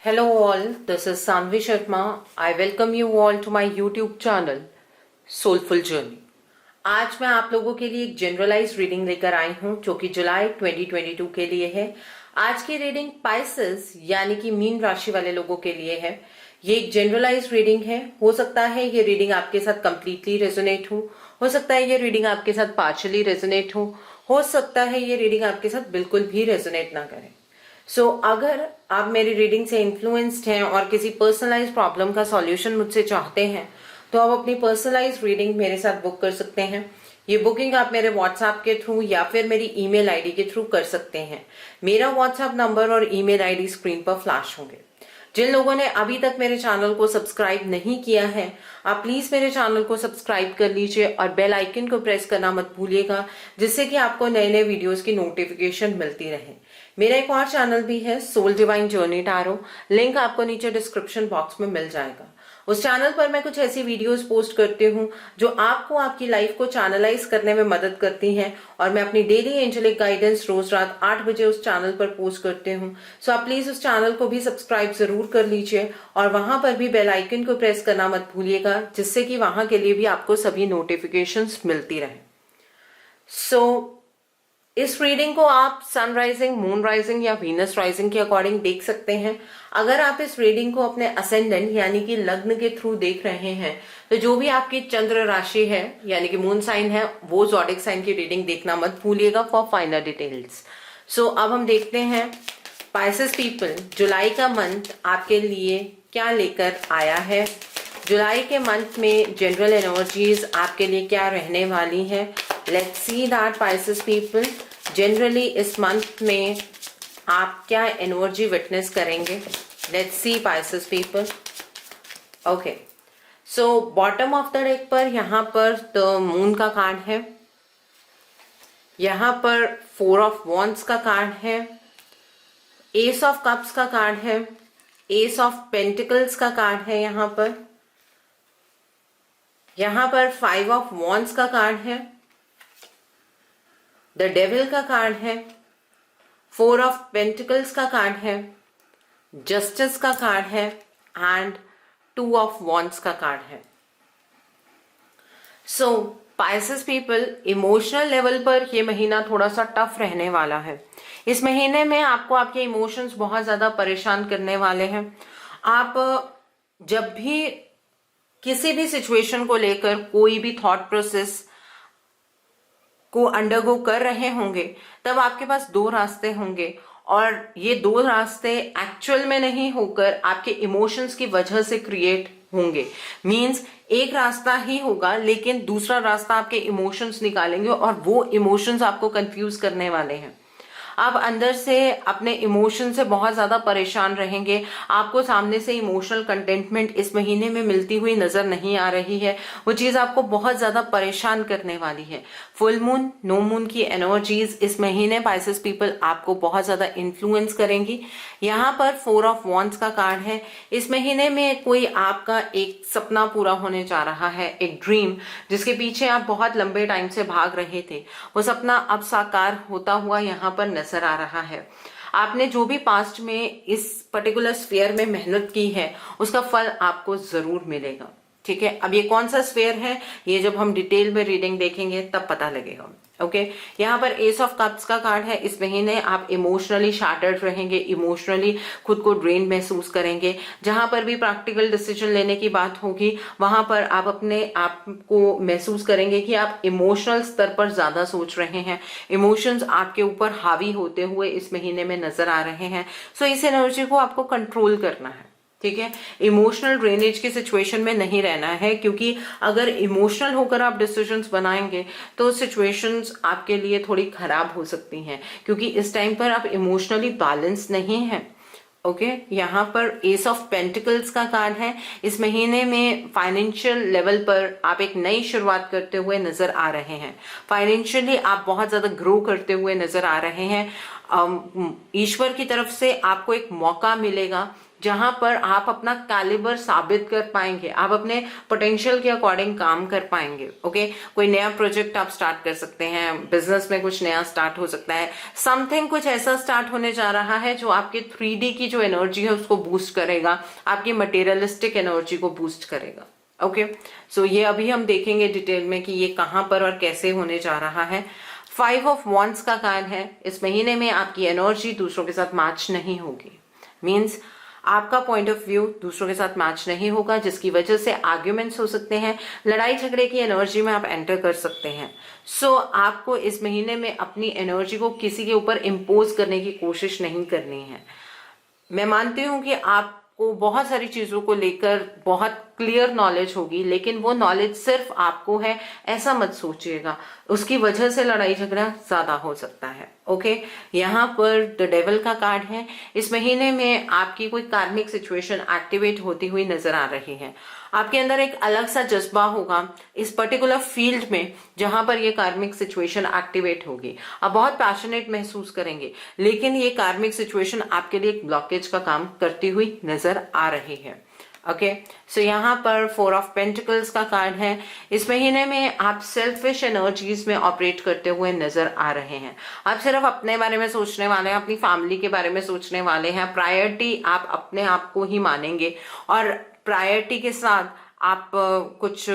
Hello all, this is Sanvi Sharma. I welcome you all to my YouTube channel Soulful Journey. आज मैं आप लोगों के लिए एक जनरलाइज रीडिंग लेकर आई हूं जो कि जुलाई 2022 के लिए है। आज की रीडिंग पाइसेस यानी कि मीन राशि वाले लोगों के लिए है। ये एक जनरलाइज रीडिंग है। हो सकता है ये रीडिंग आपके साथ कंप्लीटली रेजोनेट हो सकता है ये रीडिंग आपके साथ पार्शियली रेजोनेट हो सकता है ये रीडिंग आपके साथ बिल्कुल भी रेजोनेट ना करे। अगर आप मेरी रीडिंग से इन्फ्लुएंस्ड हैं और किसी पर्सनलाइज प्रॉब्लम का सॉल्यूशन मुझसे चाहते हैं तो आप अपनी पर्सनलाइज रीडिंग मेरे साथ बुक कर सकते हैं। ये बुकिंग आप मेरे व्हाट्सएप के थ्रू या फिर मेरी ईमेल आईडी के थ्रू कर सकते हैं। मेरा व्हाट्सएप नंबर और ईमेल आईडी स्क्रीन पर फ्लैश होंगे। जिन लोगों ने अभी तक मेरे चैनल को सब्सक्राइब नहीं किया है, आप प्लीज मेरे चैनल को सब्सक्राइब कर लीजिए और बेल आइकन को प्रेस करना मत भूलिएगा, जिससे कि आपको नए नए वीडियोस की नोटिफिकेशन मिलती रहे। मेरा एक और चैनल भी है Soul Divine Journey Tarot, link आपको नीचे डिस्क्रिप्शन बॉक्स में मिल जाएगा। उस चैनल पर मैं कुछ ऐसी वीडियोस पोस्ट करती हूँ जो आपको आपकी लाइफ को चैनलाइज करने में मदद करती हैं और मैं अपनी डेली एंजेलिक गाइडेंस रोज रात 8 बजे उस चैनल पर पोस्ट करती हूँ। आप प्लीज उस चैनल को भी सब्सक्राइब जरूर कर लीजिए और वहां पर भी बेल आइकन को प्रेस करना मत भूलिएगा, जिससे कि वहां के लिए भी आपको सभी नोटिफिकेशंस मिलती रहे। इस रीडिंग को आप सन राइजिंग, मून राइजिंग या वीनस राइजिंग के अकॉर्डिंग देख सकते हैं। अगर आप इस रीडिंग को अपने असेंडेंट यानी कि लग्न के थ्रू देख रहे हैं तो जो भी आपकी चंद्र राशि है यानी कि मून साइन है वो ज़ोडिक साइन की रीडिंग देखना मत भूलिएगा फॉर फाइनल डिटेल्स। अब हम देखते हैं पाइसेस पीपल जुलाई का मंथ आपके लिए क्या लेकर आया है। जुलाई के मंथ में जनरल एनर्जीज आपके लिए क्या रहने वाली है। Let's see that Pisces people generally इस मंथ में आप क्या एनर्जी विटनेस करेंगे। Let's see Pisces people. Okay, bottom of the deck पर यहाँ पर द मून का कार्ड है, यहाँ पर 4 ऑफ वॉन्ड्स का कार्ड है, एस ऑफ कप्स का कार्ड है, एस ऑफ पेंटिकल्स का कार्ड है, यहाँ पर 5 ऑफ वॉन्ड्स का कार्ड है, द डेविल का कार्ड है, 4 ऑफ पेंटिकल्स का कार्ड है, जस्टिस का कार्ड है एंड 2 ऑफ वॉन्ड्स का कार्ड है। पाइसेस पीपल इमोशनल लेवल पर ये महीना थोड़ा सा टफ रहने वाला है। इस महीने में आपको आपके इमोशंस बहुत ज्यादा परेशान करने वाले हैं। आप जब भी किसी भी सिचुएशन को लेकर कोई भी थॉट प्रोसेस को अंडरगो कर रहे होंगे तब आपके पास 2 रास्ते होंगे और ये 2 रास्ते एक्चुअल में नहीं होकर आपके इमोशंस की वजह से क्रिएट होंगे। मींस एक रास्ता ही होगा लेकिन दूसरा रास्ता आपके इमोशंस निकालेंगे और वो इमोशंस आपको कंफ्यूज करने वाले हैं। आप अंदर से अपने इमोशन से बहुत ज्यादा परेशान रहेंगे। आपको सामने से इमोशनल कंटेंटमेंट इस महीने में मिलती हुई नजर नहीं आ रही है। वो चीज आपको बहुत ज्यादा परेशान करने वाली है। फुल मून, नो मून की एनर्जीज इस महीने पाइसेस पीपल आपको बहुत ज्यादा इन्फ्लुएंस करेंगी। यहाँ पर 4 ऑफ वॉन्ड्स का कार्ड है। इस महीने में कोई आपका एक सपना पूरा होने जा रहा है, एक ड्रीम जिसके पीछे आप बहुत लंबे टाइम से भाग रहे थे, वो सपना अब साकार होता हुआ यहाँ पर नजर आ रहा है। आपने जो भी पास्ट में इस पर्टिकुलर स्फीयर में मेहनत की है उसका फल आपको जरूर मिलेगा। ठीक है, अब ये कौन सा स्फीयर है ये जब हम डिटेल में रीडिंग देखेंगे तब पता लगेगा। ओके, यहाँ पर एस ऑफ कप्स का कार्ड है। इस महीने आप इमोशनली शैटर्ड रहेंगे, इमोशनली खुद को ड्रेन महसूस करेंगे। जहां पर भी प्रैक्टिकल डिसीजन लेने की बात होगी वहां पर आप अपने आप को महसूस करेंगे कि आप इमोशनल स्तर पर ज्यादा सोच रहे हैं। इमोशंस आपके ऊपर हावी होते हुए इस महीने में नजर आ रहे हैं। इस एनर्जी को आपको कंट्रोल करना है। ठीक है, इमोशनल ड्रेनेज की सिचुएशन में नहीं रहना है, क्योंकि अगर इमोशनल होकर आप डिसीजंस बनाएंगे तो सिचुएशंस आपके लिए थोड़ी खराब हो सकती हैं, क्योंकि इस टाइम पर आप इमोशनली बैलेंस नहीं हैं। ओके, यहाँ पर एस ऑफ पेंटिकल्स का कार्ड है। इस महीने में फाइनेंशियल लेवल पर आप एक नई शुरुआत करते हुए नजर आ रहे हैं। फाइनेंशियली आप बहुत ज्यादा ग्रो करते हुए नजर आ रहे हैं। ईश्वर की तरफ से आपको एक मौका मिलेगा जहां पर आप अपना कैलिबर साबित कर पाएंगे, आप अपने पोटेंशियल के अकॉर्डिंग काम कर पाएंगे। ओके, कोई नया प्रोजेक्ट आप स्टार्ट कर सकते हैं, बिजनेस में कुछ नया स्टार्ट हो सकता है, समथिंग कुछ ऐसा स्टार्ट होने जा रहा है जो आपके 3D की जो एनर्जी है उसको बूस्ट करेगा, आपकी मटेरियलिस्टिक एनर्जी को बूस्ट करेगा। ओके, सो ये अभी हम देखेंगे डिटेल में कि ये कहां पर और कैसे होने जा रहा है। 5 ऑफ वॉन्ड्स का कार्ड है। इस महीने में आपकी एनर्जी दूसरों के साथ मैच नहीं होगी, मीन्स आपका पॉइंट ऑफ व्यू दूसरों के साथ मैच नहीं होगा, जिसकी वजह से आर्ग्यूमेंट्स हो सकते हैं, लड़ाई झगड़े की एनर्जी में आप एंटर कर सकते हैं। सो आपको इस महीने में अपनी एनर्जी को किसी के ऊपर इम्पोज करने की कोशिश नहीं करनी है। मैं मानती हूं कि आपको बहुत सारी चीजों को लेकर बहुत क्लियर नॉलेज होगी, लेकिन वो नॉलेज सिर्फ आपको है ऐसा मत सोचिएगा, उसकी वजह से लड़ाई झगड़ा ज्यादा हो सकता है। ओके, यहाँ पर द डेविल का कार्ड है। इस महीने में आपकी कोई कार्मिक सिचुएशन एक्टिवेट होती हुई नजर आ रही है। आपके अंदर एक अलग सा जज्बा होगा इस पर्टिकुलर फील्ड में जहां पर ये कार्मिक सिचुएशन एक्टिवेट होगी। आप बहुत पैशनेट महसूस करेंगे, लेकिन ये कार्मिक सिचुएशन आपके लिए एक ब्लॉकेज का काम करती हुई नजर आ रही है। ओके, सो यहाँ पर 4 ऑफ पेंटिकल्स का कार्ड है। इस महीने में आप सेल्फिश एनर्जीज में ऑपरेट करते हुए नजर आ रहे हैं। आप सिर्फ अपने बारे में सोचने वाले हैं, अपनी फैमिली के बारे में सोचने वाले हैं। प्रायोरिटी आप अपने आप को ही मानेंगे और प्रायोरिटी के साथ आप कुछ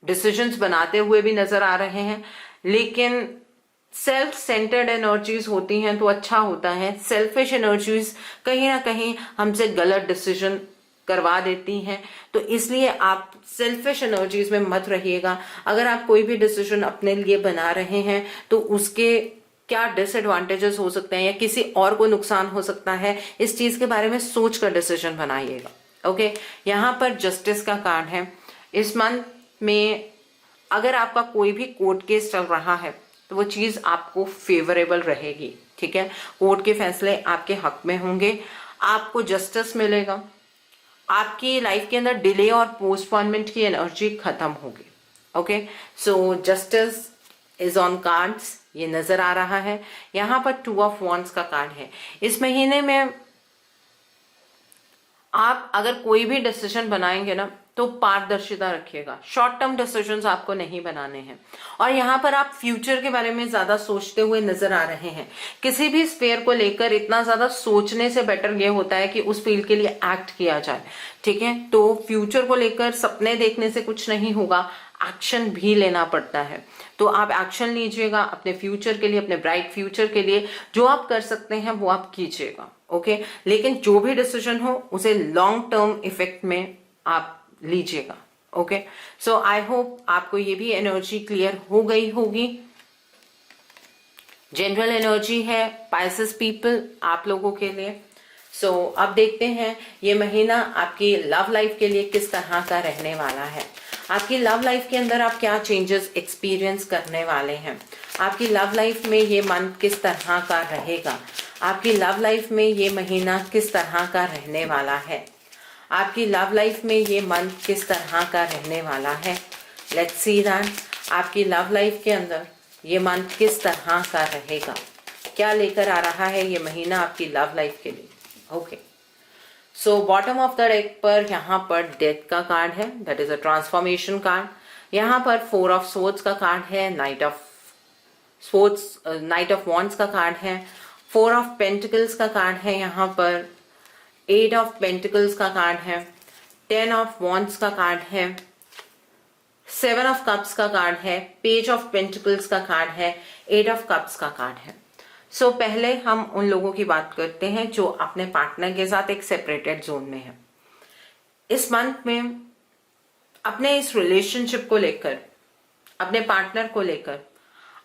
डिसीजंस बनाते हुए भी नजर आ रहे हैं, लेकिन सेल्फ सेंटर्ड एनर्जीज होती हैं तो अच्छा होता है। सेल्फिश एनर्जीज कहीं ना कहीं हमसे गलत डिसीजन करवा देती हैं, तो इसलिए आप सेल्फिश एनर्जीज में मत रहिएगा। अगर आप कोई भी डिसीजन अपने लिए बना रहे हैं तो उसके क्या डिसएडवांटेजेस हो सकते हैं या किसी और को नुकसान हो सकता है, इस चीज के बारे में सोचकर डिसीजन बनाइएगा। ओके, यहाँ पर जस्टिस का कार्ड है। इस मंथ में अगर आपका कोई भी कोर्ट केस चल रहा है तो वो चीज आपको फेवरेबल रहेगी। ठीक है, कोर्ट के फैसले आपके हक में होंगे, आपको जस्टिस मिलेगा, आपकी लाइफ के अंदर डिले और पोस्टपोनमेंट की एनर्जी खत्म होगी। Okay, so justice is on cards, ये नजर आ रहा है। यहाँ पर 2 ऑफ वॉन्ड्स का कार्ड है। इस महीने में आप अगर कोई भी डिसीजन बनाएंगे ना तो पारदर्शिता रखिएगा। शॉर्ट टर्म डिसीजंस आपको नहीं बनाने हैं, और यहाँ पर आप फ्यूचर के बारे में ज्यादा सोचते हुए नजर आ रहे हैं। किसी भी स्फेयर को लेकर इतना ज्यादा सोचने से बेटर ये होता है कि उस फील्ड के लिए एक्ट किया जाए। ठीक है, तो फ्यूचर को लेकर सपने देखने से कुछ नहीं होगा, एक्शन भी लेना पड़ता है। तो आप एक्शन लीजिएगा अपने फ्यूचर के लिए, अपने ब्राइट फ्यूचर के लिए। जो आप कर सकते हैं वो आप कीजिएगा। ओके, लेकिन जो भी डिसीजन हो उसे लॉन्ग टर्म इफेक्ट में आप लीजिएगा। ओके, सो आई होप आपको ये भी एनर्जी क्लियर हो गई होगी। जनरल एनर्जी है पाइसेस पीपल आप लोगों के लिए। सो अब देखते हैं ये महीना आपकी लव लाइफ के लिए किस तरह का रहने वाला है। आपकी लव लाइफ के अंदर आप क्या चेंजेस एक्सपीरियंस करने वाले हैं। आपकी लव लाइफ में ये मंथ किस तरह का रहेगा। आपकी लव लाइफ में ये महीना किस तरह का रहने वाला है। आपकी लव लाइफ में ये मंथ किस तरह का रहने वाला है। लेट्स सी दैट आपकी लव लाइफ के अंदर ये मंथ किस तरह का रहेगा, क्या लेकर आ रहा है ये महीना आपकी लव लाइफ के लिए। Okay, so bottom of the deck पर यहाँ पर डेथ का कार्ड है, that is a transformation card. यहाँ पर 4 ऑफ सोर्ड्स का कार्ड है, नाइट ऑफ वॉन्ड्स का कार्ड है, 4 ऑफ पेंटिकल्स का कार्ड है, यहाँ पर 8 ऑफ पेंटिकल्स का कार्ड है, 10 ऑफ वॉन्ड्स का कार्ड है, 7 ऑफ कप्स का कार्ड है, पेज ऑफ पेंटिकल्स का कार्ड है, 8 ऑफ कप्स का कार्ड है। सो पहले हम उन लोगों की बात करते हैं जो अपने पार्टनर के साथ एक सेपरेटेड जोन में है। इस मंथ में अपने इस रिलेशनशिप को लेकर, अपने पार्टनर को लेकर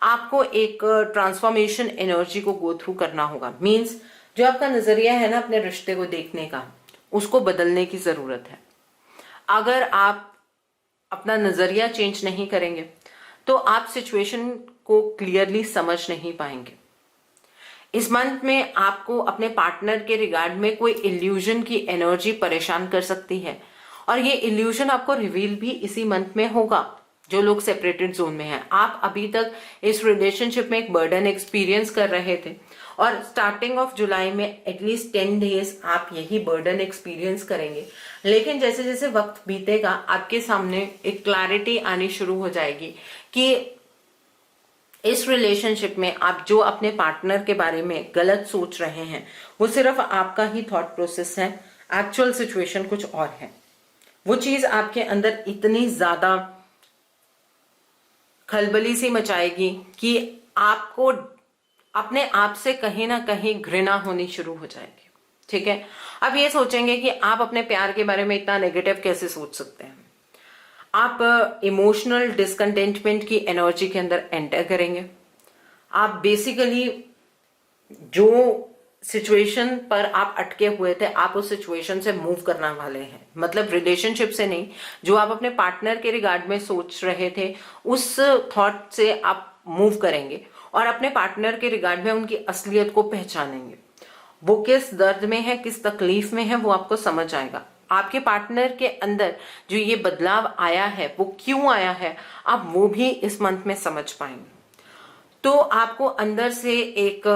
आपको एक ट्रांसफॉर्मेशन एनर्जी को गो थ्रू करना होगा। मीन्स जो आपका नजरिया है ना अपने रिश्ते को देखने का, उसको बदलने की जरूरत है। अगर आप अपना नजरिया चेंज नहीं करेंगे तो आप सिचुएशन को क्लियरली समझ नहीं पाएंगे। इस मंथ में आपको अपने पार्टनर के रिगार्ड में कोई इल्यूजन की एनर्जी परेशान कर सकती है, और ये इल्यूजन आपको रिवील भी इसी मंथ में होगा। जो लोग सेपरेटेड जोन में हैं, आप अभी तक इस रिलेशनशिप में एक बर्डन एक्सपीरियंस कर रहे थे, और स्टार्टिंग ऑफ जुलाई में एटलीस्ट 10 डेज आप यही बर्डन एक्सपीरियंस करेंगे। लेकिन जैसे जैसे वक्त बीतेगा आपके सामने एक क्लैरिटी आनी शुरू हो जाएगी कि इस रिलेशनशिप में आप जो अपने पार्टनर के बारे में गलत सोच रहे हैं वो सिर्फ आपका ही थॉट प्रोसेस है, एक्चुअल सिचुएशन कुछ और है। वो चीज आपके अंदर इतनी ज्यादा खलबली सी मचाएगी कि आपको अपने आप से कहीं ना कहीं घृणा होनी शुरू हो जाएगी। ठीक है, अब ये सोचेंगे कि आप अपने प्यार के बारे में इतना नेगेटिव कैसे सोच सकते हैं। आप इमोशनल डिसकंटेंटमेंट की एनर्जी के अंदर एंटर करेंगे। आप बेसिकली जो सिचुएशन पर आप अटके हुए थे आप उस सिचुएशन से मूव करने वाले हैं, मतलब रिलेशनशिप से नहीं, जो आप अपने पार्टनर के रिगार्ड में सोच रहे थे उस थॉट से आप मूव करेंगे और अपने पार्टनर के रिगार्ड में उनकी असलियत को पहचानेंगे। वो किस दर्द में है, किस तकलीफ में है, वो आपको समझ आएगा। आपके पार्टनर के अंदर जो ये बदलाव आया है वो क्यों आया है, आप वो भी इस मंथ में समझ पाएंगे। तो आपको अंदर से एक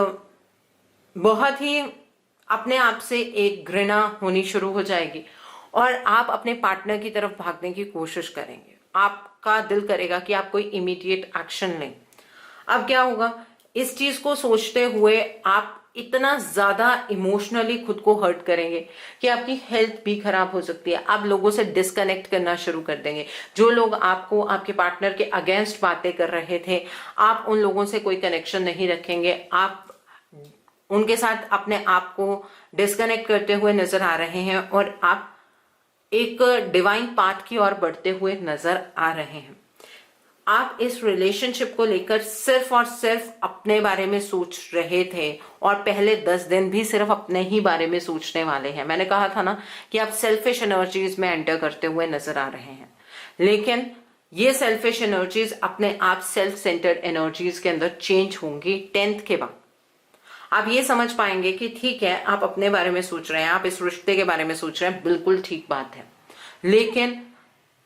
बहुत ही अपने आप से एक घृणा होनी शुरू हो जाएगी और आप अपने पार्टनर की तरफ भागने की कोशिश करेंगे। आपका दिल करेगा कि आप कोई इमीडिएट एक्शन लें। अब क्या होगा, इस चीज को सोचते हुए आप इतना ज्यादा इमोशनली खुद को हर्ट करेंगे कि आपकी हेल्थ भी खराब हो सकती है। आप लोगों से डिस्कनेक्ट करना शुरू कर देंगे। जो लोग आपको आपके पार्टनर के अगेंस्ट बातें कर रहे थे, आप उन लोगों से कोई कनेक्शन नहीं रखेंगे। आप उनके साथ अपने आप को डिस्कनेक्ट करते हुए नजर आ रहे हैं और आप एक डिवाइन पाथ की ओर बढ़ते हुए नजर आ रहे हैं। आप इस रिलेशनशिप को लेकर सिर्फ और सिर्फ अपने बारे में सोच रहे थे और पहले 10 दिन भी सिर्फ अपने ही बारे में सोचने वाले हैं। मैंने कहा था ना कि आप सेल्फिश एनर्जीज में एंटर करते हुए नजर आ रहे हैं, लेकिन ये सेल्फिश एनर्जीज अपने आप सेल्फ सेंटर्ड एनर्जीज के अंदर चेंज होंगी 10th के बाद। आप ये समझ पाएंगे कि ठीक है, आप अपने बारे में सोच रहे हैं, आप इस रिश्ते के बारे में सोच रहे हैं, बिल्कुल ठीक बात है, लेकिन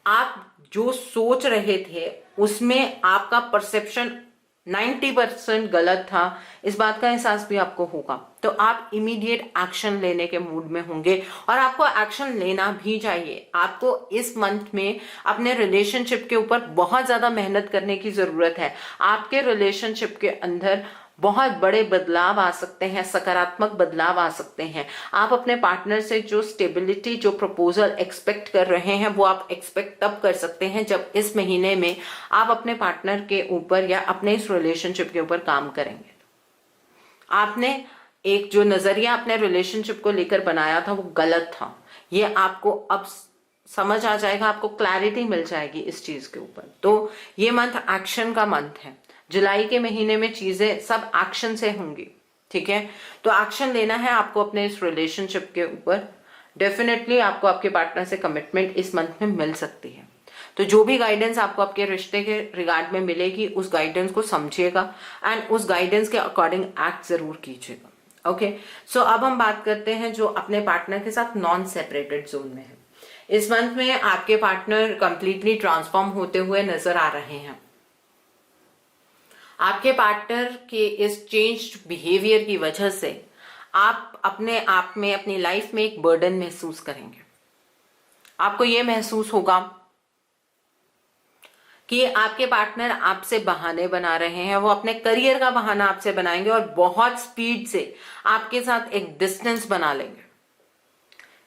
आप जो सोच रहे थे उसमें आपका परसेप्शन 90% गलत था। इस बात का एहसास भी आपको होगा, तो आप इमीडिएट एक्शन लेने के मूड में होंगे और आपको एक्शन लेना भी चाहिए। आपको इस मंथ में अपने रिलेशनशिप के ऊपर बहुत ज्यादा मेहनत करने की जरूरत है। आपके रिलेशनशिप के अंदर बहुत बड़े बदलाव आ सकते हैं, सकारात्मक बदलाव आ सकते हैं। आप अपने पार्टनर से जो स्टेबिलिटी, जो प्रपोजल एक्सपेक्ट कर रहे हैं वो आप एक्सपेक्ट तब कर सकते हैं जब इस महीने में आप अपने पार्टनर के ऊपर या अपने इस रिलेशनशिप के ऊपर काम करेंगे। आपने एक जो नजरिया अपने रिलेशनशिप को लेकर बनाया था वो गलत था, ये आपको अब समझ आ जाएगा, आपको क्लैरिटी मिल जाएगी इस चीज के ऊपर। तो ये मंथ एक्शन का मंथ है। जुलाई के महीने में चीजें सब एक्शन से होंगी। ठीक है, तो एक्शन लेना है आपको अपने इस रिलेशनशिप के ऊपर। डेफिनेटली आपको आपके पार्टनर से कमिटमेंट इस मंथ में मिल सकती है। तो जो भी गाइडेंस आपको आपके रिश्ते के रिगार्ड में मिलेगी उस गाइडेंस को समझिएगा एंड उस गाइडेंस के अकॉर्डिंग एक्ट जरूर कीजिएगा। ओके, सो अब हम बात करते हैं जो अपने पार्टनर के साथ नॉन सेपरेटेड जोन में है। इस मंथ में आपके पार्टनर कंप्लीटली ट्रांसफॉर्म होते हुए नजर आ रहे हैं। आपके पार्टनर के इस चेंज्ड बिहेवियर की वजह से आप अपने आप में, अपनी लाइफ में एक बर्डन महसूस करेंगे। आपको यह महसूस होगा कि आपके पार्टनर आपसे बहाने बना रहे हैं। वो अपने करियर का बहाना आपसे बनाएंगे और बहुत स्पीड से आपके साथ एक डिस्टेंस बना लेंगे।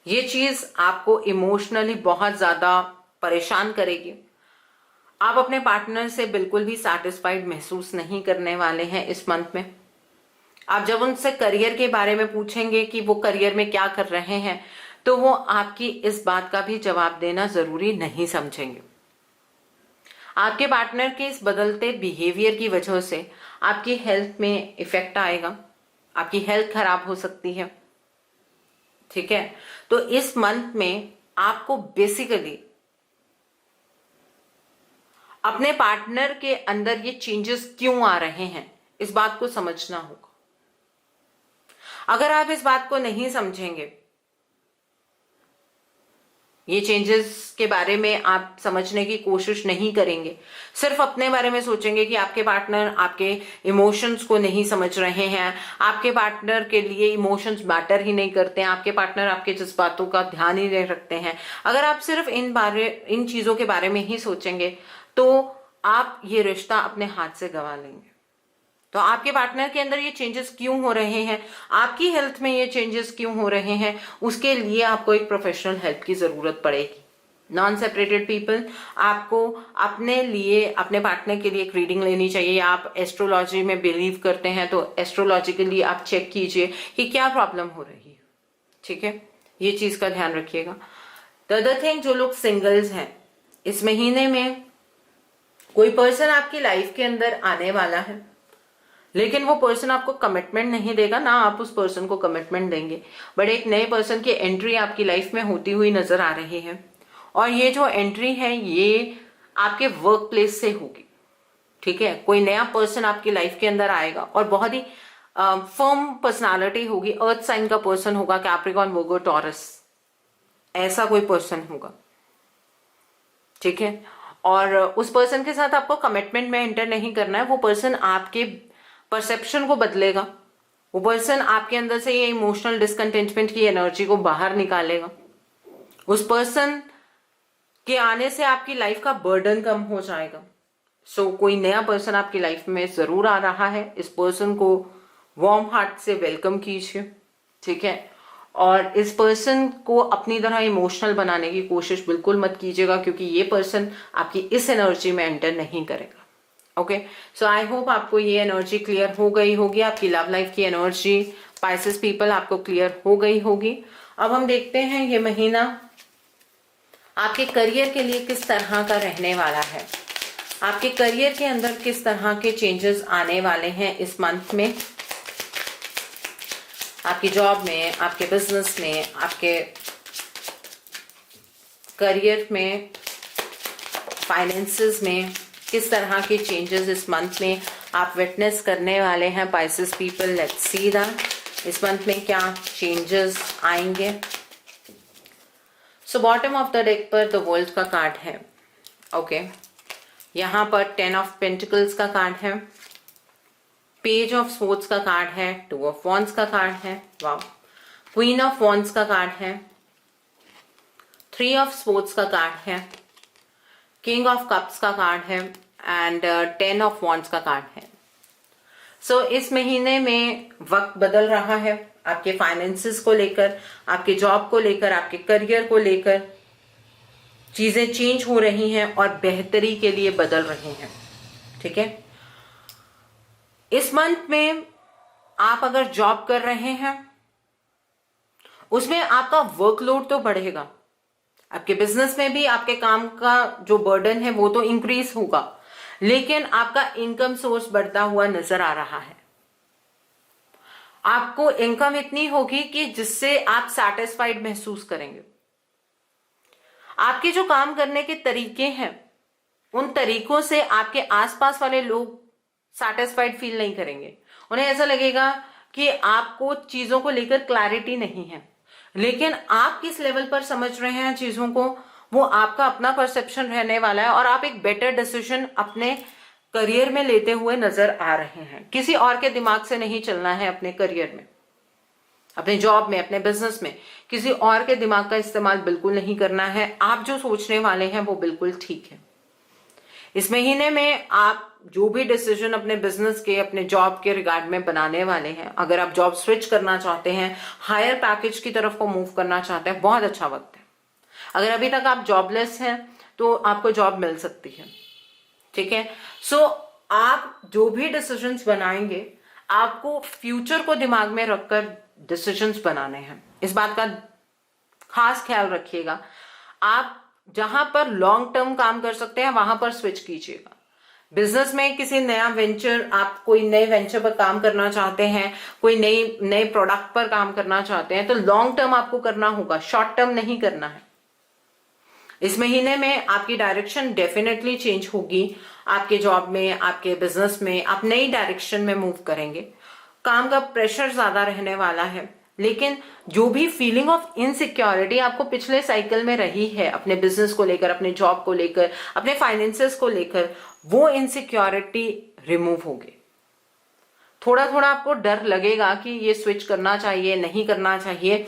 ये चीज आपको इमोशनली बहुत ज्यादा परेशान करेगी। आप अपने पार्टनर से बिल्कुल भी सैटिस्फाइड महसूस नहीं करने वाले हैं इस मंथ में। आप जब उनसे करियर के बारे में पूछेंगे कि वो करियर में क्या कर रहे हैं, तो वो आपकी इस बात का भी जवाब देना जरूरी नहीं समझेंगे। आपके पार्टनर के इस बदलते बिहेवियर की वजह से आपकी हेल्थ में इफेक्ट आएगा, आपकी हेल्थ खराब हो सकती है। ठीक है, तो इस मंथ में आपको बेसिकली अपने पार्टनर के अंदर ये चेंजेस क्यों आ रहे हैं इस बात को समझना होगा। अगर आप इस बात को नहीं समझेंगे ये चेंजेस के बारे में आप समझने की कोशिश नहीं करेंगे, सिर्फ अपने बारे में सोचेंगे कि आपके पार्टनर आपके इमोशंस को नहीं समझ रहे हैं, आपके पार्टनर के लिए इमोशंस मैटर ही नहीं करते हैं, आपके पार्टनर आपके जज्बातों का ध्यान ही नहीं रखते हैं। अगर आप सिर्फ इन चीजों के बारे में ही सोचेंगे तो आप ये रिश्ता अपने हाथ से गंवा लेंगे। तो आपके पार्टनर के अंदर ये चेंजेस क्यों हो रहे हैं, आपकी हेल्थ में ये चेंजेस क्यों हो रहे हैं, उसके लिए आपको एक प्रोफेशनल हेल्प की जरूरत पड़ेगी। नॉन सेपरेटेड पीपल, आपको अपने लिए, अपने पार्टनर के लिए एक रीडिंग लेनी चाहिए, या आप एस्ट्रोलॉजी में बिलीव करते हैं तो एस्ट्रोलॉजिकली आप चेक कीजिए कि क्या प्रॉब्लम हो रही है। ठीक है, ये चीज का ध्यान रखिएगा। द अदर थिंग, जो लोग सिंगल्स हैं, इस महीने में कोई पर्सन आपकी लाइफ के अंदर आने वाला है, लेकिन वो पर्सन आपको कमिटमेंट नहीं देगा, ना आप उस पर्सन को कमिटमेंट देंगे, बट एक नए पर्सन की एंट्री आपकी लाइफ में होती हुई नजर आ रही है। और ये जो एंट्री है ये आपके वर्क प्लेस से होगी। ठीक है, कोई नया पर्सन आपकी लाइफ के अंदर आएगा और बहुत ही फर्म पर्सनालिटी होगी, अर्थ साइन का पर्सन होगा, कैप्रिकॉर्न, वर्गो, टॉरस, ऐसा कोई पर्सन होगा। ठीक है, और उस पर्सन के साथ आपको कमिटमेंट में एंटर नहीं करना है। वो पर्सन आपके परसेप्शन को बदलेगा, वो पर्सन आपके अंदर से ये इमोशनल डिसकंटेंटमेंट की एनर्जी को बाहर निकालेगा। उस पर्सन के आने से आपकी लाइफ का बर्डन कम हो जाएगा। सो कोई नया पर्सन आपकी लाइफ में जरूर आ रहा है, इस पर्सन को वार्म हार्ट से वेलकम कीजिए। ठीक है, और इस पर्सन को अपनी तरह इमोशनल बनाने की कोशिश बिल्कुल मत कीजिएगा, क्योंकि ये पर्सन आपकी इस एनर्जी में एंटर नहीं करेगा। ओके, सो आई होप आपको ये एनर्जी क्लियर हो गई होगी, आपकी लव लाइफ की एनर्जी पाइसेस पीपल आपको क्लियर हो गई होगी। अब हम देखते हैं ये महीना आपके करियर के लिए किस तरह का रहने वाला है, आपके करियर के अंदर किस तरह के चेंजेस आने वाले हैं इस मंथ में, आपकी जॉब में, आपके बिजनेस में, आपके करियर में, फाइनेंसेस में किस तरह के चेंजेस इस मंथ में आप विटनेस करने वाले हैं Pisces people. Let's see that इस मंथ में क्या चेंजेस आएंगे। So bottom of the deck पर द वर्ल्ड का कार्ड है। ओके, यहाँ पर 10 ऑफ पेंटिकल्स का कार्ड है, पेज ऑफ स्वॉर्ड्स का कार्ड है, 2 ऑफ वॉन्ड्स का कार्ड है, वाव, क्वीन ऑफ वॉन्ड्स का कार्ड है, 3 ऑफ स्वॉर्ड्स का कार्ड है, किंग ऑफ कप्स का कार्ड है एंड 10 ऑफ वॉन्ड्स का कार्ड है। सो इस महीने में वक्त बदल रहा है आपके फाइनेंसेस को लेकर, आपके जॉब को लेकर, आपके करियर को लेकर चीजें चेंज हो रही हैं और बेहतरी के लिए बदल रही हैं। ठीक है, इस मंथ में आप अगर जॉब कर रहे हैं उसमें आपका वर्कलोड तो बढ़ेगा, आपके बिजनेस में भी आपके काम का जो बर्डन है वो तो इंक्रीज होगा, लेकिन आपका इनकम सोर्स बढ़ता हुआ नजर आ रहा है। आपको इनकम इतनी होगी कि जिससे आप सैटिस्फाइड महसूस करेंगे। आपके जो काम करने के तरीके हैं उन तरीकों से आपके आसपास वाले लोग सैटिस्फाइड फील नहीं करेंगे, उन्हें ऐसा लगेगा कि आपको चीजों को लेकर क्लैरिटी नहीं है, लेकिन आप किस लेवल पर समझ रहे हैं चीजों को वो आपका अपना परसेप्शन रहने वाला है और आप एक बेटर डिसीजन अपने करियर में लेते हुए नजर आ रहे हैं। किसी और के दिमाग से नहीं चलना है अपने करियर में, अपने जॉब में, अपने बिजनेस में किसी और के दिमाग का इस्तेमाल बिल्कुल नहीं करना है। आप जो सोचने वाले हैं वो बिल्कुल ठीक है। इस महीने में आप जो भी डिसीजन अपने बिजनेस के, अपने जॉब के रिगार्ड में बनाने वाले हैं, अगर आप जॉब स्विच करना चाहते हैं, हायर पैकेज की तरफ को मूव करना चाहते हैं, बहुत अच्छा वक्त है। अगर अभी तक आप जॉबलेस हैं तो आपको जॉब मिल सकती है। ठीक है, सो आप जो भी डिसीजंस बनाएंगे आपको फ्यूचर को दिमाग में रखकर डिसीजंस बनाने हैं, इस बात का खास ख्याल रखिएगा। आप जहां पर लॉन्ग टर्म काम कर सकते हैं वहां पर स्विच कीजिएगा। बिजनेस में किसी नया वेंचर, आप कोई नए वेंचर पर काम करना चाहते हैं, कोई नए प्रोडक्ट पर काम करना चाहते हैं तो लॉन्ग टर्म आपको करना होगा, शॉर्ट टर्म नहीं करना है। इस महीने में आपकी डायरेक्शन डेफिनेटली चेंज होगी। आपके जॉब में, आपके बिजनेस में आप नई डायरेक्शन में मूव करेंगे। काम का प्रेशर ज्यादा रहने वाला है, लेकिन जो भी फीलिंग ऑफ इनसिक्योरिटी आपको पिछले साइकिल में रही है अपने बिजनेस को लेकर, अपने जॉब को लेकर, अपने फाइनेंसेस को लेकर, वो इनसिक्योरिटी रिमूव होगी। थोड़ा थोड़ा आपको डर लगेगा कि ये स्विच करना चाहिए, नहीं करना चाहिए,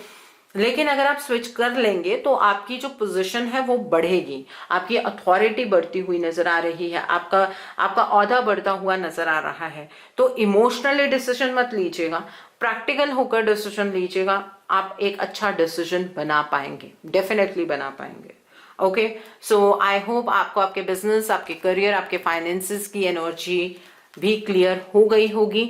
लेकिन अगर आप स्विच कर लेंगे तो आपकी जो पोजीशन है वो बढ़ेगी, आपकी अथॉरिटी बढ़ती हुई नजर आ रही है, आपका ओहदा बढ़ता हुआ नजर आ रहा है। तो इमोशनली डिसीजन मत लीजिएगा, प्रैक्टिकल होकर डिसीजन लीजिएगा, आप एक अच्छा डिसीजन बना पाएंगे, डेफिनेटली बना पाएंगे। ओके, सो आई होप आपको आपके बिजनेस, आपके करियर, आपके फाइनेंसेस की एनर्जी भी क्लियर हो गई होगी।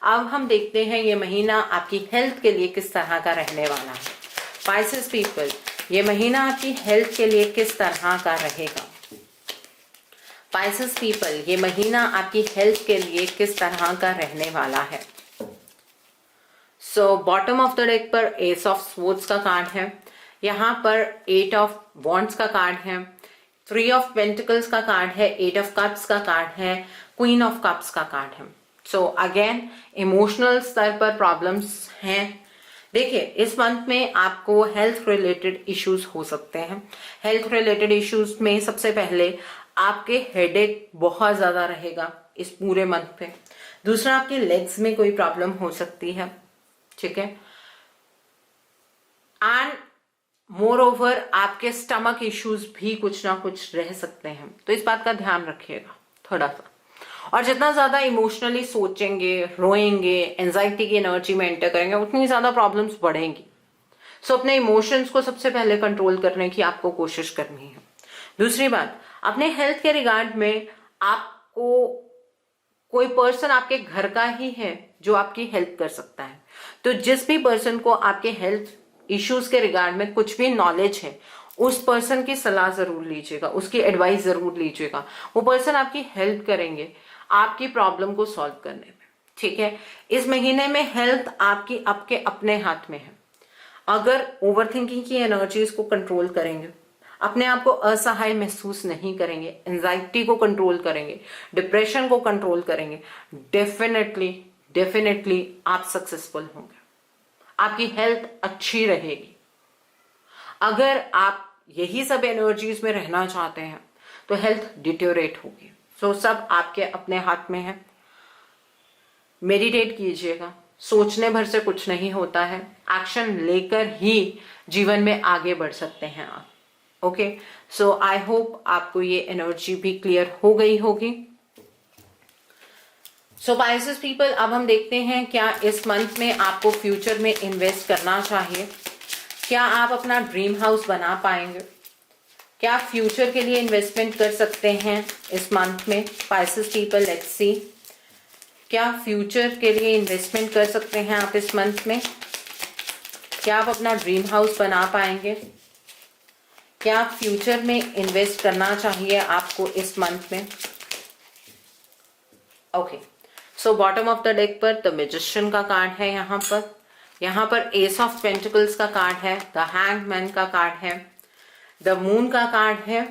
अब हम देखते हैं ये महीना आपकी हेल्थ के लिए किस तरह का रहने वाला है। Pisces पीपल, ये महीना आपकी हेल्थ के लिए किस तरह का रहेगा। Pisces पीपल, ये महीना आपकी हेल्थ के लिए किस तरह का रहने वाला है। So bottom of the deck पर एस ऑफ स्वॉर्ड्स का कार्ड है, यहाँ पर 8 ऑफ वॉन्ड्स का कार्ड है, 3 ऑफ पेंटिकल्स का कार्ड है, 8 ऑफ कप्स का कार्ड है, क्वीन ऑफ कप्स का कार्ड है। सो अगेन इमोशनल स्तर पर प्रॉब्लम्स हैं। देखिए, इस मंथ में आपको हेल्थ रिलेटेड इश्यूज हो सकते हैं। हेल्थ रिलेटेड इश्यूज में सबसे पहले आपके हेडेक बहुत ज्यादा रहेगा इस पूरे मंथ पे। दूसरा, आपके लेग्स में कोई प्रॉब्लम हो सकती है, ठीक है। एंड मोर ओवर आपके स्टमक इश्यूज भी कुछ ना कुछ रह सकते हैं, तो इस बात का ध्यान रखिएगा थोड़ा सा। और जितना ज्यादा इमोशनली सोचेंगे, रोएंगे, एंजाइटी की एनर्जी में एंटर करेंगे, उतनी ज्यादा प्रॉब्लम्स बढ़ेंगी। सो अपने इमोशंस को सबसे पहले कंट्रोल करने की आपको कोशिश करनी है। दूसरी बात, अपने हेल्थ के रिगार्ड में आपको कोई पर्सन आपके घर का ही है जो आपकी हेल्प कर सकता है। तो जिस भी पर्सन को आपके हेल्थ इश्यूज के रिगार्ड में कुछ भी नॉलेज है, उस पर्सन की सलाह जरूर लीजिएगा, उसकी एडवाइस जरूर लीजिएगा। वो पर्सन आपकी हेल्प करेंगे आपकी प्रॉब्लम को सॉल्व करने में, ठीक है। इस महीने में हेल्थ आपकी आपके अपने हाथ में है। अगर ओवरथिंकिंग की एनर्जीज को कंट्रोल करेंगे, अपने आप को असहाय महसूस नहीं करेंगे, एंजाइटी को कंट्रोल करेंगे, डिप्रेशन को कंट्रोल करेंगे, डेफिनेटली आप सक्सेसफुल होंगे, आपकी हेल्थ अच्छी रहेगी। अगर आप यही सब एनर्जीज में रहना चाहते हैं तो हेल्थ डिटेरियोरेट होगी। सो सब आपके अपने हाथ में है। मेडिटेट कीजिएगा, सोचने भर से कुछ नहीं होता है, एक्शन लेकर ही जीवन में आगे बढ़ सकते हैं आप। ओके, सो आई होप आपको ये एनर्जी भी क्लियर हो गई होगी। सो पाइसेस पीपल, अब हम देखते हैं क्या इस मंथ में आपको फ्यूचर में इन्वेस्ट करना चाहिए। क्या आप अपना ड्रीम हाउस बना पाएंगे? क्या आप फ्यूचर के लिए इन्वेस्टमेंट कर सकते हैं इस मंथ में? पाइसेस पीपल, लेट्स सी, क्या फ्यूचर के लिए इन्वेस्टमेंट कर सकते हैं आप इस मंथ में? क्या आप अपना ड्रीम हाउस बना पाएंगे? क्या फ्यूचर में इन्वेस्ट करना चाहिए आपको इस मंथ में? Okay, so bottom of the deck पर द मैजिशियन का कार्ड है, यहाँ पर एस ऑफ पेंटिकल्स का कार्ड है, द हैंगमैन का कार्ड है, द मून का कार्ड है,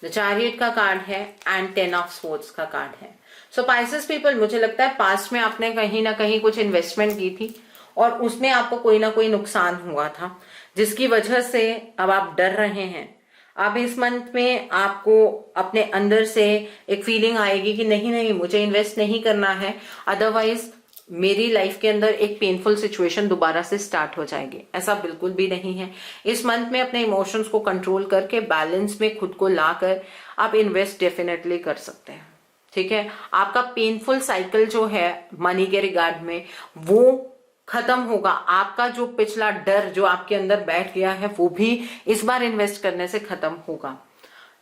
द चैरियट का कार्ड है एंड 10 ऑफ स्वॉर्ड्स का कार्ड है। सो पाइसेस पीपल, मुझे लगता है पास्ट में आपने कहीं ना कहीं कुछ इन्वेस्टमेंट की थी और उसमें आपको कोई ना कोई नुकसान हुआ था, जिसकी वजह से अब आप डर रहे हैं। अब इस मंथ में आपको अपने अंदर से एक फीलिंग आएगी कि नहीं, मुझे इन्वेस्ट नहीं करना है, अदरवाइज मेरी लाइफ के अंदर एक पेनफुल सिचुएशन दोबारा से स्टार्ट हो जाएगी। ऐसा बिल्कुल भी नहीं है। इस मंथ में अपने इमोशंस को कंट्रोल करके बैलेंस में खुद को लाकर आप इन्वेस्ट डेफिनेटली कर सकते हैं, ठीक है। आपका पेनफुल साइकिल जो है मनी के रिगार्ड में वो खत्म होगा। आपका जो पिछला डर जो आपके अंदर बैठ गया है वो भी इस बार इन्वेस्ट करने से खत्म होगा।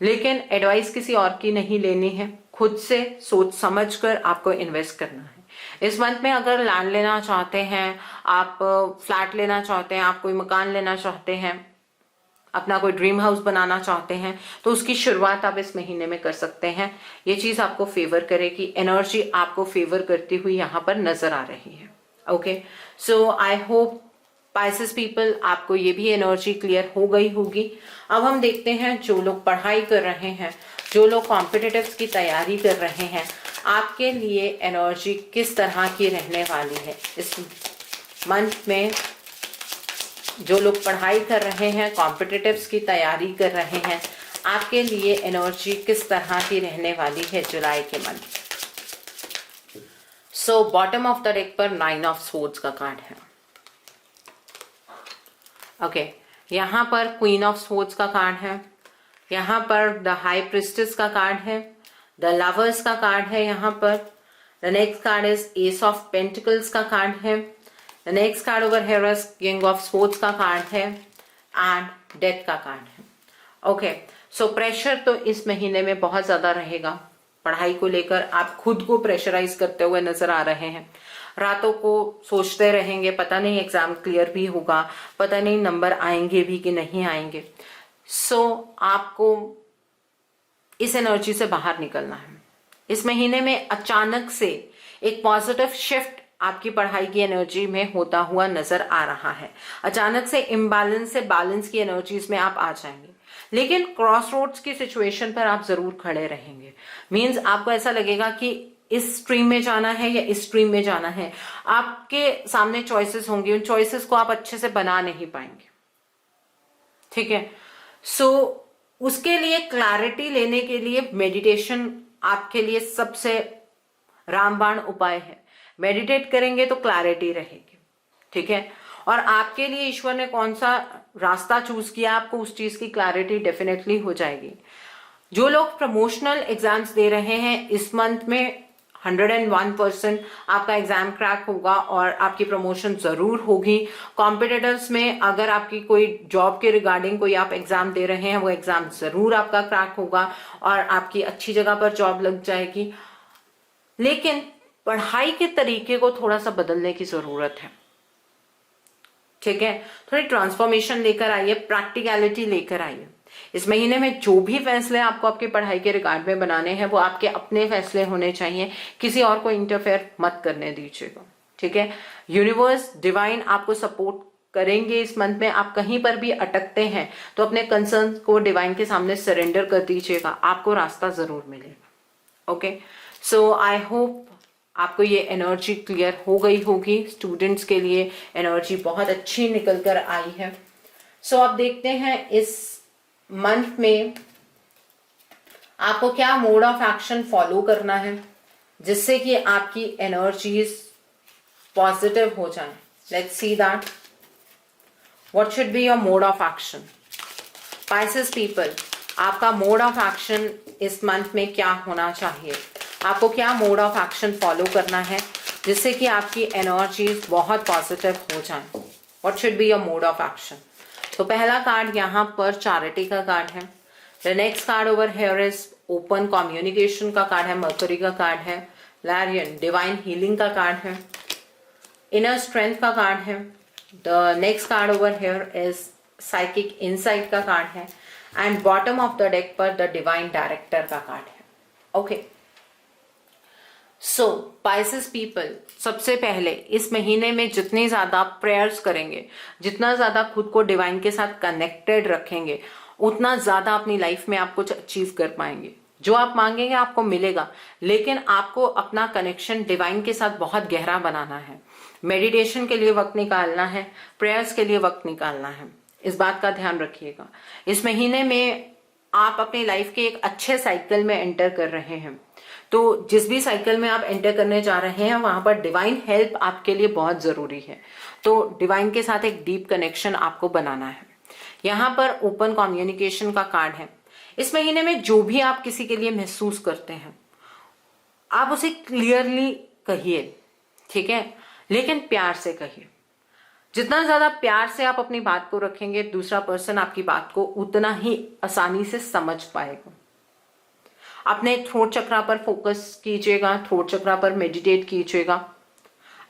लेकिन एडवाइस किसी और की नहीं लेनी है, खुद से सोच समझ कर आपको इन्वेस्ट करना है। इस मंथ में अगर लैंड लेना चाहते हैं, आप फ्लैट लेना चाहते हैं, आप कोई मकान लेना चाहते हैं, अपना कोई ड्रीम हाउस बनाना चाहते हैं, तो उसकी शुरुआत आप इस महीने में कर सकते हैं। ये चीज आपको फेवर करेगी, एनर्जी आपको फेवर करती हुई यहाँ पर नजर आ रही है। Okay, so I hope Pisces people आपको ये भी एनर्जी क्लियर हो गई होगी। अब हम देखते हैं जो लोग पढ़ाई कर रहे हैं, जो लोग कॉम्पिटिटिव्स की तैयारी कर रहे हैं, आपके लिए एनर्जी किस तरह की रहने वाली है मंथ में जो लोग पढ़ाई कर रहे हैं, कॉम्पिटिटिव्स की तैयारी कर रहे हैं, आपके लिए एनर्जी किस तरह की रहने वाली है जुलाई के month. So bottom of the deck पर 9 ऑफ स्वॉर्ड्स का कार्ड है। ओके, यहाँ पर क्वीन ऑफ स्वॉर्ड्स का कार्ड है, यहाँ पर द हाई प्रिस्टेस का कार्ड है, द लवर्स का कार्ड है यहाँ पर। The next card is S of pentacles का कार्ड है। The next card over here is king of swords का कार्ड है एंड डेथ का कार्ड है। ओके, सो प्रेशर तो इस महीने में बहुत ज्यादा रहेगा। पढ़ाई को लेकर आप खुद को प्रेशराइज करते हुए नजर आ रहे हैं। रातों को सोचते रहेंगे, पता नहीं एग्जाम क्लियर भी होगा, पता नहीं नंबर आएंगे भी कि नहीं आएंगे। सो आपको इस एनर्जी से बाहर निकलना है। इस महीने में अचानक से एक पॉजिटिव शिफ्ट आपकी पढ़ाई की एनर्जी में होता हुआ नजर आ रहा है। अचानक से इम्बैलेंस से बैलेंस की एनर्जीज में आप आ जाएंगे, लेकिन क्रॉस रोड्स की सिचुएशन पर आप जरूर खड़े रहेंगे। मींस आपको ऐसा लगेगा कि इस स्ट्रीम में जाना है या इस स्ट्रीम में जाना है। आपके सामने चॉइसेस होंगी, उन चॉइसेस को आप अच्छे से बना नहीं पाएंगे। ठीक है, सो उसके लिए क्लैरिटी लेने के लिए मेडिटेशन आपके लिए सबसे रामबाण उपाय है। मेडिटेट करेंगे तो क्लैरिटी रहेगी। ठीक है, और आपके लिए ईश्वर ने कौन सा रास्ता चूज किया, आपको उस चीज की क्लैरिटी डेफिनेटली हो जाएगी। जो लोग प्रमोशनल एग्जाम्स दे रहे हैं इस मंथ में 101% आपका एग्जाम क्रैक होगा और आपकी प्रमोशन जरूर होगी। कॉम्पिटिटर्स में अगर आपकी कोई जॉब के रिगार्डिंग कोई आप एग्जाम दे रहे हैं, वो एग्जाम जरूर आपका क्रैक होगा और आपकी अच्छी जगह पर जॉब लग जाएगी। लेकिन पढ़ाई के तरीके को थोड़ा सा बदलने की जरूरत है। ठीक है, थोड़ी ट्रांसफॉर्मेशन लेकर आइए, प्रैक्टिकलिटी लेकर आइए। इस महीने में जो भी फैसले आपको आपकी पढ़ाई के रिगार्ड में बनाने हैं वो आपके अपने फैसले होने चाहिए, किसी और को इंटरफेयर मत करने दीजिएगा। ठीक है, यूनिवर्स डिवाइन आपको सपोर्ट करेंगे इस मंथ में। आप कहीं पर भी अटकते हैं तो अपने कंसर्न को डिवाइन के सामने सरेंडर कर दीजिएगा, आपको रास्ता जरूर मिलेगा। ओके, सो आई होप आपको ये एनर्जी क्लियर हो गई होगी। स्टूडेंट्स के लिए एनर्जी बहुत अच्छी निकल कर आई है। सो अब देखते हैं इस मंथ में आपको क्या मोड ऑफ एक्शन फॉलो करना है जिससे कि आपकी एनर्जीज पॉजिटिव हो जाए। Let's see that what should be your mode of action. Pisces people, आपका मोड ऑफ एक्शन इस मंथ में क्या होना चाहिए, आपको क्या मोड ऑफ एक्शन फॉलो करना है जिससे कि आपकी एनर्जीज बहुत पॉजिटिव हो जाएं। What should be your mode of action. तो पहला कार्ड यहाँ पर चैरिटी का कार्ड है। The next card over here is open communication का कार्ड है, मर्करी का कार्ड है, लैरियन डिवाइन हीलिंग का कार्ड है, इनर स्ट्रेंथ का कार्ड है। The next card over here is psychic insight का कार्ड है and bottom of the deck पर द डिवाइन डायरेक्टर का कार्ड है। ओके, सो पाइसेस पीपल, सबसे पहले इस महीने में जितनी ज्यादा प्रेयर्स करेंगे, जितना ज्यादा खुद को डिवाइन के साथ कनेक्टेड रखेंगे, उतना ज्यादा अपनी लाइफ में आप कुछ अचीव कर पाएंगे। जो आप मांगेंगे आपको मिलेगा, लेकिन आपको अपना कनेक्शन डिवाइन के साथ बहुत गहरा बनाना है। मेडिटेशन के लिए वक्त निकालना है, प्रेयर्स के लिए वक्त निकालना है, इस बात का ध्यान रखिएगा। इस महीने में आप अपनी लाइफ के एक अच्छे साइकिल में एंटर कर रहे हैं, तो जिस भी साइकिल में आप एंटर करने जा रहे हैं वहां पर डिवाइन हेल्प आपके लिए बहुत जरूरी है। तो डिवाइन के साथ एक डीप कनेक्शन आपको बनाना है। यहाँ पर ओपन कम्युनिकेशन का कार्ड है। इस महीने में जो भी आप किसी के लिए महसूस करते हैं आप उसे क्लियरली कहिए, ठीक है, लेकिन प्यार से कहिए। जितना ज्यादा प्यार से आप अपनी बात को रखेंगे, दूसरा पर्सन आपकी बात को उतना ही आसानी से समझ पाएगा। अपने थ्रोट चक्रा पर फोकस कीजिएगा, थ्रोट चक्रा पर मेडिटेट कीजिएगा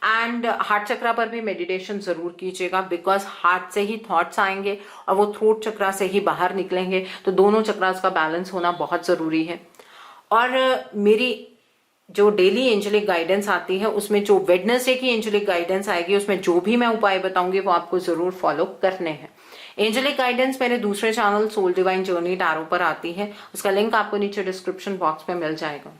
एंड हार्ट चक्रा पर भी मेडिटेशन जरूर कीजिएगा, बिकॉज हार्ट से ही थॉट्स आएंगे और वो थ्रोट चक्रा से ही बाहर निकलेंगे, तो दोनों चक्रास का बैलेंस होना बहुत जरूरी है। और मेरी जो डेली एंजेलिक गाइडेंस आती है उसमें जो वेडनेसडे की एंजेलिक गाइडेंस आएगी उसमें जो भी मैं उपाय बताऊंगी वो आपको जरूर फॉलो करने हैं। एंजेलिक गाइडेंस मेरे दूसरे channel Soul Divine Journey Tarot पर आती है, उसका लिंक आपको नीचे डिस्क्रिप्शन बॉक्स में मिल जाएगा।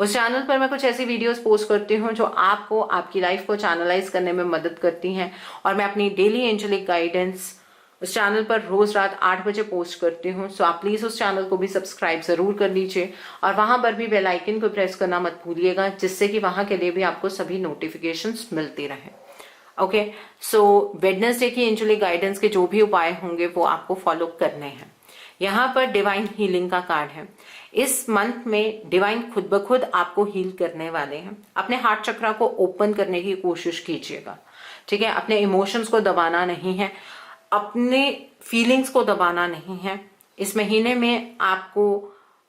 उस चैनल पर मैं कुछ ऐसी वीडियोस पोस्ट करती हूँ जो आपको आपकी लाइफ को चैनलाइज करने में मदद करती हैं, और मैं अपनी डेली एंजेलिक गाइडेंस उस चैनल पर रोज रात 8 बजे पोस्ट करती हूँ। सो आप प्लीज उस चैनल को भी सब्सक्राइब जरूर कर लीजिए, और वहां पर भी बेल आइकन को प्रेस करना मत भूलिएगा, जिससे कि वहां के लिए भी आपको सभी नोटिफिकेशंस मिलती रहे। ओके, सो वेडनेसडे की एंजेलिक गाइडेंस के जो भी उपाय होंगे वो आपको फॉलो करने हैं। यहाँ पर डिवाइन हीलिंग का कार्ड है। इस मंथ में डिवाइन खुद ब खुद आपको हील करने वाले हैं। अपने हार्ट चक्रा को ओपन करने की कोशिश कीजिएगा, ठीक है। अपने इमोशंस को दबाना नहीं है, अपने फीलिंग्स को दबाना नहीं है। इस महीने में आपको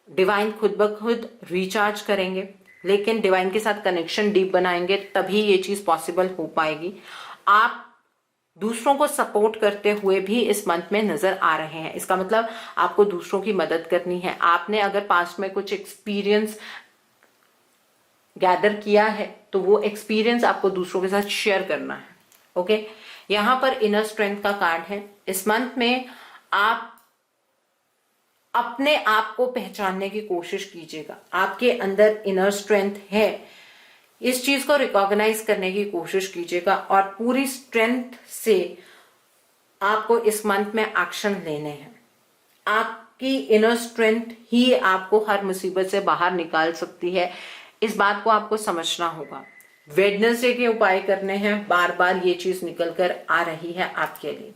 डिवाइन खुद ब खुद रिचार्ज करेंगे, लेकिन डिवाइन के साथ कनेक्शन डीप बनाएंगे, तभी ये चीज पॉसिबल हो पाएगी। आप दूसरों को सपोर्ट करते हुए भी इस मंथ में नजर आ रहे हैं। इसका मतलब आपको दूसरों की मदद करनी है। आपने अगर पास्ट में कुछ एक्सपीरियंस गैदर किया है तो वो एक्सपीरियंस आपको दूसरों के साथ शेयर करना है। ओके, यहाँ पर इनर स्ट्रेंथ का कार्ड है। इस मंथ में आप अपने आप को पहचानने की कोशिश कीजिएगा। आपके अंदर इनर स्ट्रेंथ है, इस चीज को रिकॉग्नाइज करने की कोशिश कीजिएगा, और पूरी स्ट्रेंथ से आपको इस मंथ में एक्शन लेने हैं। आपकी इनर स्ट्रेंथ ही आपको हर मुसीबत से बाहर निकाल सकती है। इस बात को आपको समझना होगा। वेडनेसडे के उपाय करने हैं, बार बार ये चीज निकल कर आ रही है आपके लिए।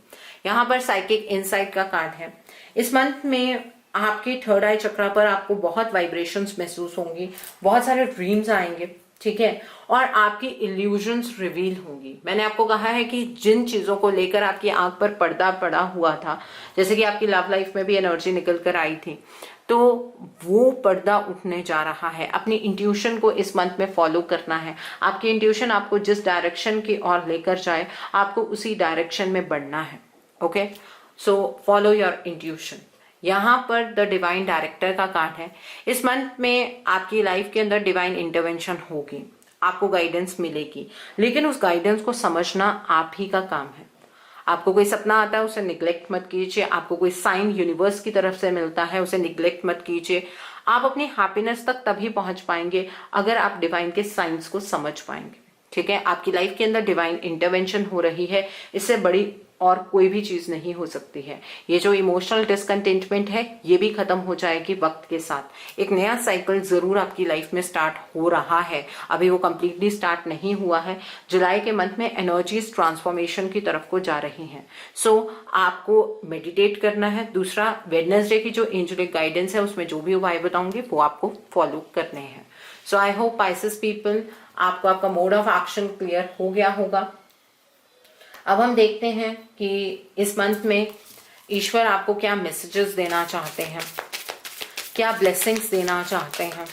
यहाँ पर साइकिक इनसाइट का कार्ड है। इस मंथ में आपके थर्ड आई चक्रा पर आपको बहुत वाइब्रेशंस महसूस होंगी, बहुत सारे ड्रीम्स आएंगे, ठीक है, और आपकी इल्यूजन्स रिवील होंगी। मैंने आपको कहा है कि जिन चीजों को लेकर आपकी आंख पर पर्दा पड़ा हुआ था, जैसे कि आपकी लव लाइफ में भी एनर्जी निकल कर आई थी, तो वो पर्दा उठने जा रहा है। अपनी इंट्यूशन को इस मंथ में फॉलो करना है। आपकी इंट्यूशन आपको जिस डायरेक्शन की ओर लेकर जाए, आपको उसी डायरेक्शन में बढ़ना है। Okay, so follow your intuition. यहाँ पर द डिवाइन डायरेक्टर का कार्ड है। इस मंथ में आपकी लाइफ के अंदर डिवाइन इंटरवेंशन होगी, आपको गाइडेंस मिलेगी, लेकिन उस गाइडेंस को समझना आप ही का काम है। आपको कोई सपना आता है, उसे निग्लेक्ट मत कीजिए। आपको कोई साइन यूनिवर्स की तरफ से मिलता है, उसे निग्लेक्ट मत कीजिए। आप अपनी हैप्पीनेस तक तभी पहुंच पाएंगे अगर आप डिवाइन के साइंस को समझ पाएंगे, ठीक है। आपकी लाइफ के अंदर डिवाइन इंटरवेंशन हो रही है, इससे बड़ी और कोई भी चीज नहीं हो सकती है। ये जो इमोशनल डिसकंटेंटमेंट है, ये भी खत्म हो जाएगी वक्त के साथ। एक नया साइकिल जरूर आपकी लाइफ में स्टार्ट हो रहा है, अभी वो कंप्लीटली स्टार्ट नहीं हुआ है। जुलाई के मंथ में एनर्जीज ट्रांसफॉर्मेशन की तरफ को जा रही हैं। सो आपको मेडिटेट करना है। दूसरा, वेडनेसडे की जो एंजेलिक गाइडेंस है, उसमें जो भी उपाय बताऊंगी वो आपको फॉलो करने हैं। सो आई होप पाइसेस पीपल, आपको आपका मोड ऑफ एक्शन क्लियर हो गया होगा। अब हम देखते हैं कि इस मंथ में ईश्वर आपको क्या मैसेजेस देना चाहते हैं, क्या ब्लेसिंग्स देना चाहते हैं,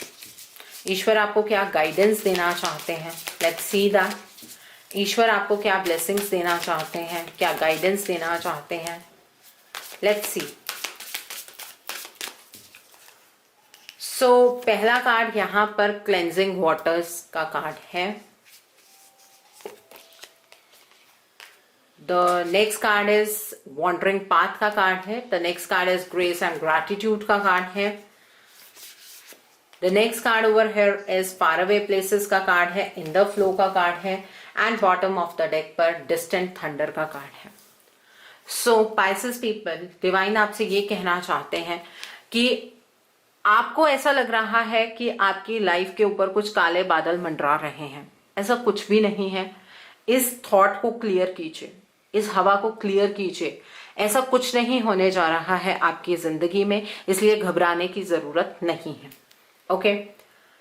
ईश्वर आपको क्या गाइडेंस देना चाहते हैं। Let's see that. ईश्वर आपको क्या ब्लेसिंग्स देना चाहते हैं, क्या गाइडेंस देना चाहते हैं। Let's see. सो पहला कार्ड यहाँ पर क्लेंजिंग वाटर्स का कार्ड है। The next card is wandering path का कार्ड है। The next card is grace and gratitude का कार्ड है। The next card over here is far away places का कार्ड है। In the flow का card है। And bottom of the deck पर distant thunder का कार्ड है। So Pisces people, डिवाइन आपसे ये कहना चाहते हैं कि आपको ऐसा लग रहा है कि आपकी लाइफ के ऊपर कुछ काले बादल मंडरा रहे हैं। ऐसा कुछ भी नहीं है। इस थॉट को क्लियर कीजिए, इस हवा को क्लियर कीजिए। ऐसा कुछ नहीं होने जा रहा है आपकी जिंदगी में, इसलिए घबराने की जरूरत नहीं है। ओके,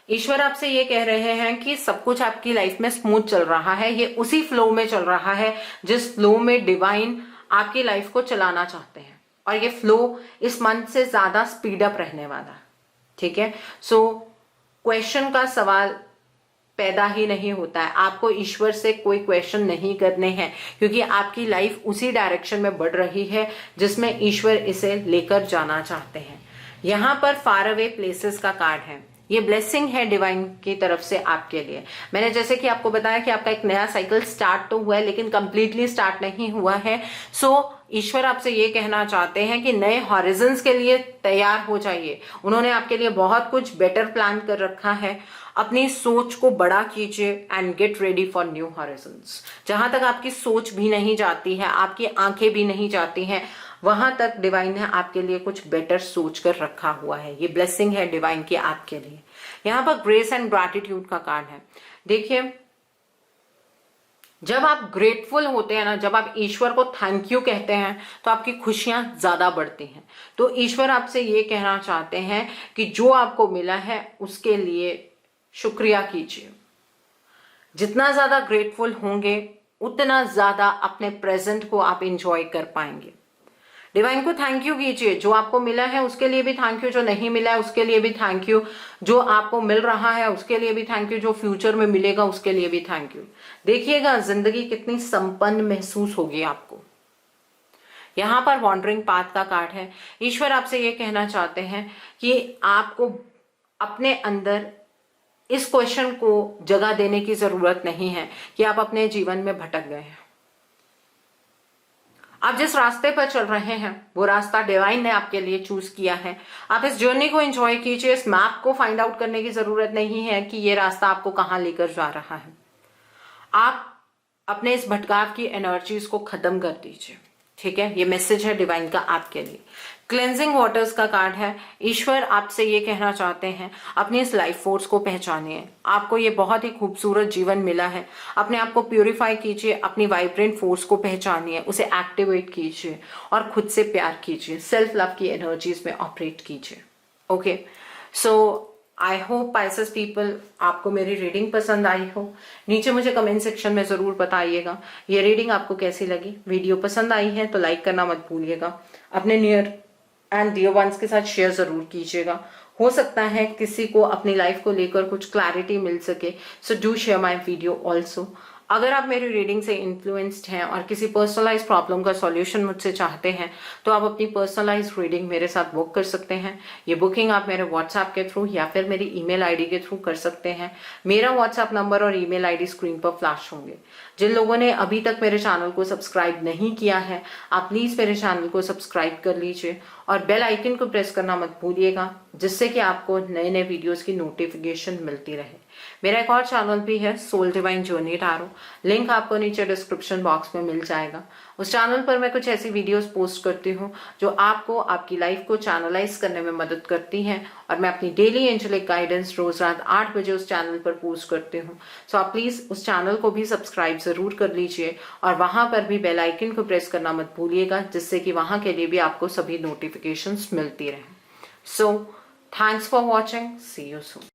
ईश्वर आपसे ये कह रहे हैं कि सब कुछ आपकी लाइफ में स्मूथ चल रहा है। ये उसी फ्लो में चल रहा है जिस फ्लो में डिवाइन आपकी लाइफ को चलाना चाहते हैं, और ये फ्लो इस मंथ से ज्यादा स्पीड अप रहने वाला है, ठीक है। सो क्वेश्चन का सवाल पैदा ही नहीं होता है। आपको ईश्वर से कोई क्वेश्चन नहीं करने हैं, क्योंकि आपकी लाइफ उसी डायरेक्शन में बढ़ रही है जिसमें ईश्वर इसे लेकर जाना चाहते हैं। यहाँ पर फार अवे प्लेसेस का कार्ड है। ये ब्लेसिंग है डिवाइन की तरफ से आपके लिए। मैंने जैसे कि आपको बताया कि आपका एक नया साइकिल स्टार्ट तो हुआ है, लेकिन कंप्लीटली स्टार्ट नहीं हुआ है। सो ईश्वर आपसे ये कहना चाहते हैं कि नए हॉरिजन्स के लिए तैयार हो जाइए। उन्होंने आपके लिए बहुत कुछ बेटर प्लान कर रखा है। अपनी सोच को बड़ा कीजिए and get ready for new horizons. जहां तक आपकी सोच भी नहीं जाती है, आपकी आंखें भी नहीं जाती हैं, वहां तक डिवाइन ने आपके लिए कुछ बेटर सोच कर रखा हुआ है। ये ब्लेसिंग है डिवाइन की आपके लिए। यहाँ पर ग्रेस एंड ग्रैटिट्यूड का कार्ड है। देखिए, जब आप ग्रेटफुल होते हैं ना, जब आप ईश्वर को थैंक यू कहते हैं, तो आपकी खुशियां ज्यादा बढ़ती हैं। तो ईश्वर आपसे ये कहना चाहते हैं कि जो आपको मिला है उसके लिए शुक्रिया कीजिए। जितना ज्यादा ग्रेटफुल होंगे उतना ज्यादा अपने प्रेजेंट को आप इंजॉय कर पाएंगे। डिवाइन को थैंक यू कीजिए। जो आपको मिला है उसके लिए भी थैंक यू, जो नहीं मिला है उसके लिए भी थैंक यू, जो आपको मिल रहा है उसके लिए भी थैंक यू, जो फ्यूचर में मिलेगा उसके लिए भी थैंक यू। देखिएगा जिंदगी कितनी संपन्न महसूस होगी आपको। यहां पर वॉन्डरिंग पाथ का कार्ड है। ईश्वर आपसे ये कहना चाहते हैं कि आपको अपने अंदर इस क्वेश्चन को जगह देने की जरूरत नहीं है कि आप अपने जीवन में भटक गए हैं। आप जिस रास्ते पर चल रहे हैं वो रास्ता डिवाइन ने आपके लिए चूज किया है। आप इस जर्नी को एंजॉय कीजिए। इस मैप को फाइंड आउट करने की जरूरत नहीं है कि ये रास्ता आपको कहां लेकर जा रहा है। आप अपने इस भटकाव की एनर्जीज को खत्म कर दीजिए। ठीक है, ये मैसेज है डिवाइन का आपके लिए। क्लेंजिंग वाटर्स का कार्ड है। ईश्वर आपसे ये कहना चाहते हैं अपनी इस लाइफ फोर्स को पहचानिए। आपको ये बहुत ही खूबसूरत जीवन मिला है। अपने आप को प्यूरिफाई कीजिए, अपनी वाइब्रेंट फोर्स को पहचानिए, उसे एक्टिवेट कीजिए और खुद से प्यार कीजिए। सेल्फ लव की एनर्जीज में ऑपरेट कीजिए। Okay, so I hope Pisces people आपको मेरी रीडिंग पसंद आई हो। नीचे मुझे कमेंट सेक्शन में जरूर बताइएगा ये रीडिंग आपको कैसी लगी। वीडियो पसंद आई है तो लाइक करना मत भूलिएगा। अपने नियर एंड डियर वंस के साथ शेयर जरूर कीजिएगा। हो सकता है किसी को अपनी लाइफ को लेकर कुछ क्लैरिटी मिल सके। So do share my video also. अगर आप मेरी रीडिंग से इन्फ्लुएंस्ड हैं और किसी पर्सनलाइज प्रॉब्लम का सॉल्यूशन मुझसे चाहते हैं तो आप अपनी पर्सनलाइज रीडिंग मेरे साथ बुक कर सकते हैं। ये बुकिंग आप मेरे व्हाट्सएप के थ्रू या फिर मेरी ईमेल आईडी के थ्रू कर सकते हैं। मेरा व्हाट्सएप नंबर और ईमेल आईडी स्क्रीन पर फ्लैश होंगे। जिन लोगों ने अभी तक मेरे चैनल को सब्सक्राइब नहीं किया है, आप प्लीज मेरे चैनल को सब्सक्राइब कर लीजिए और बेल आइकन को प्रेस करना मत भूलिएगा, जिससे कि आपको नए नए वीडियोस की नोटिफिकेशन मिलती रहे। मेरा एक और चैनल भी है, Soul Divine Journey Tarot. Link आपको नीचे डिस्क्रिप्शन बॉक्स में मिल जाएगा। उस चैनल पर मैं कुछ ऐसी वीडियोस पोस्ट करती हूँ जो आपको आपकी लाइफ को चैनलाइज करने में मदद करती हैं और मैं अपनी डेली एंजेलिक गाइडेंस रोज रात 8 बजे उस चैनल पर पोस्ट करती हूँ। सो आप प्लीज उस चैनल को भी सब्सक्राइब जरूर कर लीजिए और वहां पर भी बेल आइकन को प्रेस करना मत भूलिएगा, जिससे कि वहां के लिए भी आपको सभी नोटिफिकेशंस मिलती रहे। So thanks for watching, see you soon.